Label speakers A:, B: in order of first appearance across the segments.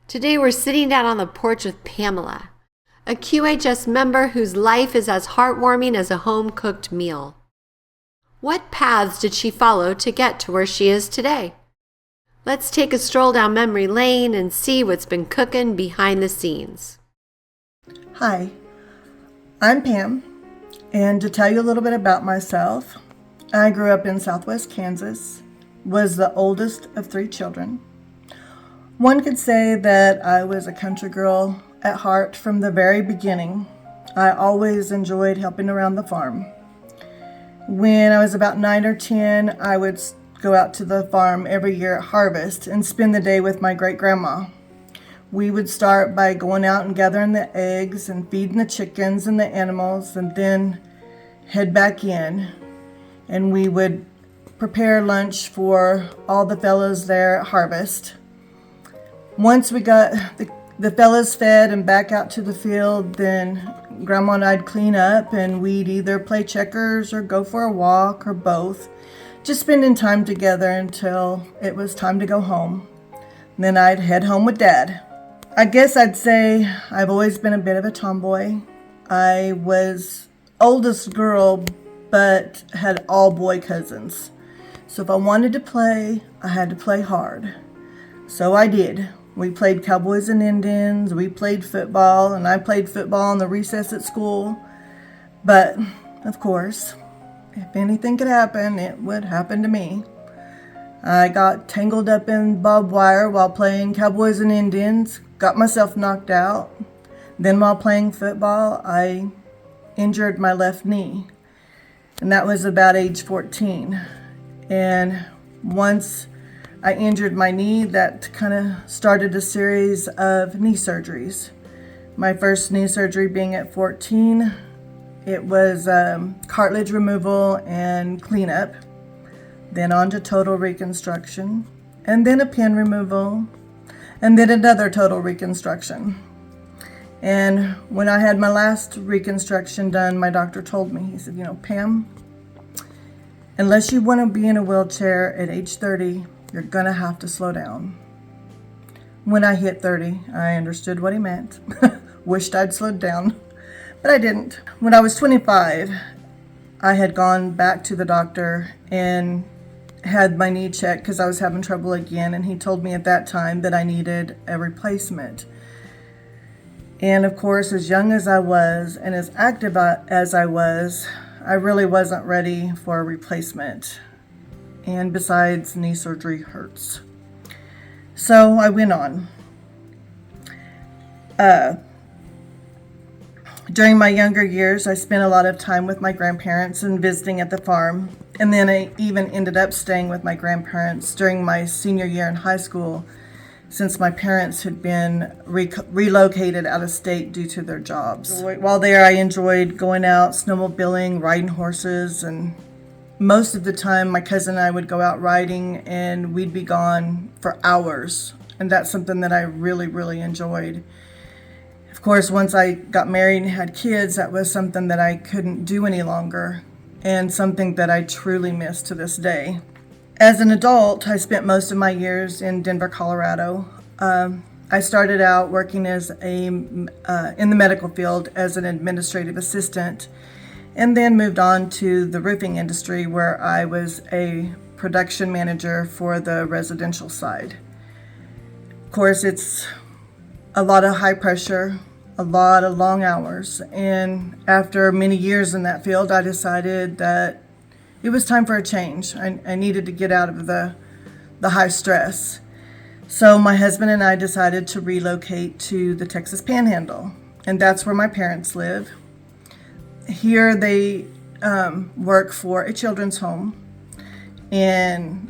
A: Today we're sitting down on the porch with Pamela, a QHS member whose life is as heartwarming as a home-cooked meal. What paths did she follow to get to where she is today? Let's take a stroll down memory lane and see what's been cooking behind the scenes.
B: Hi, I'm Pam, and to tell you a little bit about myself, I grew up in Southwest Kansas, was the oldest of 3 children. One could say that I was a country girl at heart from the very beginning. I always enjoyed helping around the farm. When I was about 9 or 10, I would go out to the farm every year at harvest and spend the day with my great-grandma. We would start by going out and gathering the eggs and feeding the chickens and the animals, and then head back in. And we would prepare lunch for all the fellows there at harvest. Once we got the fellas fed and back out to the field, then Grandma and I'd clean up and we'd either play checkers or go for a walk or both, just spending time together until it was time to go home. And then I'd head home with Dad. I guess I'd say I've always been a bit of a tomboy. I was oldest girl, but had all boy cousins. So if I wanted to play, I had to play hard. So I did. We played Cowboys and Indians, we played football, and I played football in the recess at school. But, of course, if anything could happen, it would happen to me. I got tangled up in barbed wire while playing Cowboys and Indians, got myself knocked out. Then while playing football, I injured my left knee. And that was about age 14. And once I injured my knee, that kind of started a series of knee surgeries. My first knee surgery being at 14. It was cartilage removal and cleanup, then on to total reconstruction, and then a pin removal, and then another total reconstruction. And when I had my last reconstruction done, my doctor told me, he said, Pam, unless you want to be in a wheelchair at age 30, you're gonna have to slow down. When I hit 30, I understood what he meant. Wished I'd slowed down, but I didn't. When I was 25, I had gone back to the doctor and had my knee checked because I was having trouble again, and he told me at that time that I needed a replacement. And of course, as young as I was and as active as I was, I really wasn't ready for a replacement. And besides, knee surgery hurts. So I went on. During my younger years, I spent a lot of time with my grandparents and visiting at the farm. And then I even ended up staying with my grandparents during my senior year in high school, since my parents had been relocated out of state due to their jobs. While there, I enjoyed going out, snowmobiling, riding horses, and most of the time, my cousin and I would go out riding, and we'd be gone for hours. And that's something that I really, really enjoyed. Of course, once I got married and had kids, that was something that I couldn't do any longer, and something that I truly miss to this day. As an adult, I spent most of my years in Denver, Colorado. I started out working as in the medical field as an administrative assistant, and then moved on to the roofing industry, where I was a production manager for the residential side. Of course, it's a lot of high pressure, a lot of long hours, and after many years in that field, I decided that it was time for a change. I needed to get out of the high stress. So my husband and I decided to relocate to the Texas Panhandle, and that's where my parents live. Here they work for a children's home, and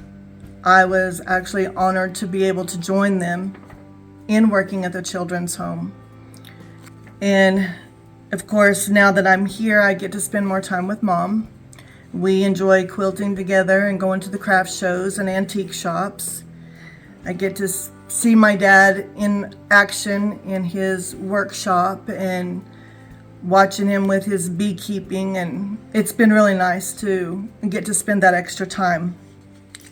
B: I was actually honored to be able to join them in working at the children's home. And of course, now that I'm here, I get to spend more time with Mom. We enjoy quilting together and going to the craft shows and antique shops. I get to see my dad in action in his workshop and watching him with his beekeeping, and it's been really nice to get to spend that extra time.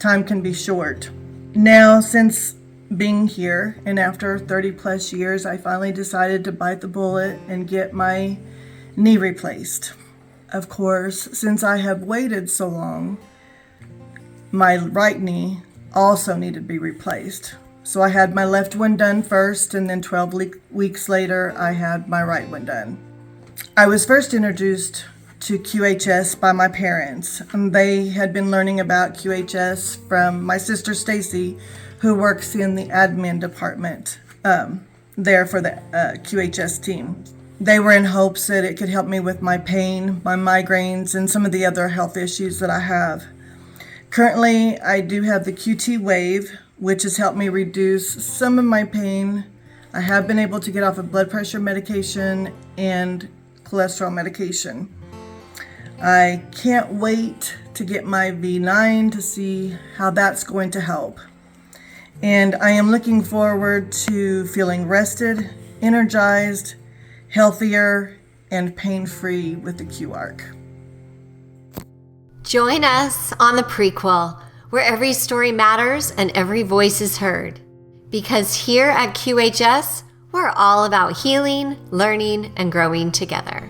B: Time can be short. Now, since being here, and after 30 plus years, I finally decided to bite the bullet and get my knee replaced. Of course, since I have waited so long, my right knee also needed to be replaced. So I had my left one done first, and then 12 weeks later, I had my right one done. I was first introduced to QHS by my parents. They had been learning about QHS from my sister Stacy, who works in the admin department there for the QHS team. They were in hopes that it could help me with my pain, my migraines, and some of the other health issues that I have. Currently, I do have the QT Wave, which has helped me reduce some of my pain. I have been able to get off of blood pressure medication and cholesterol medication. I can't wait to get my V9 to see how that's going to help. And I am looking forward to feeling rested, energized, healthier, and pain-free with the QArc.
A: Join us on the Prequel, where every story matters and every voice is heard. Because here at QHS, we're all about healing, learning, and growing together.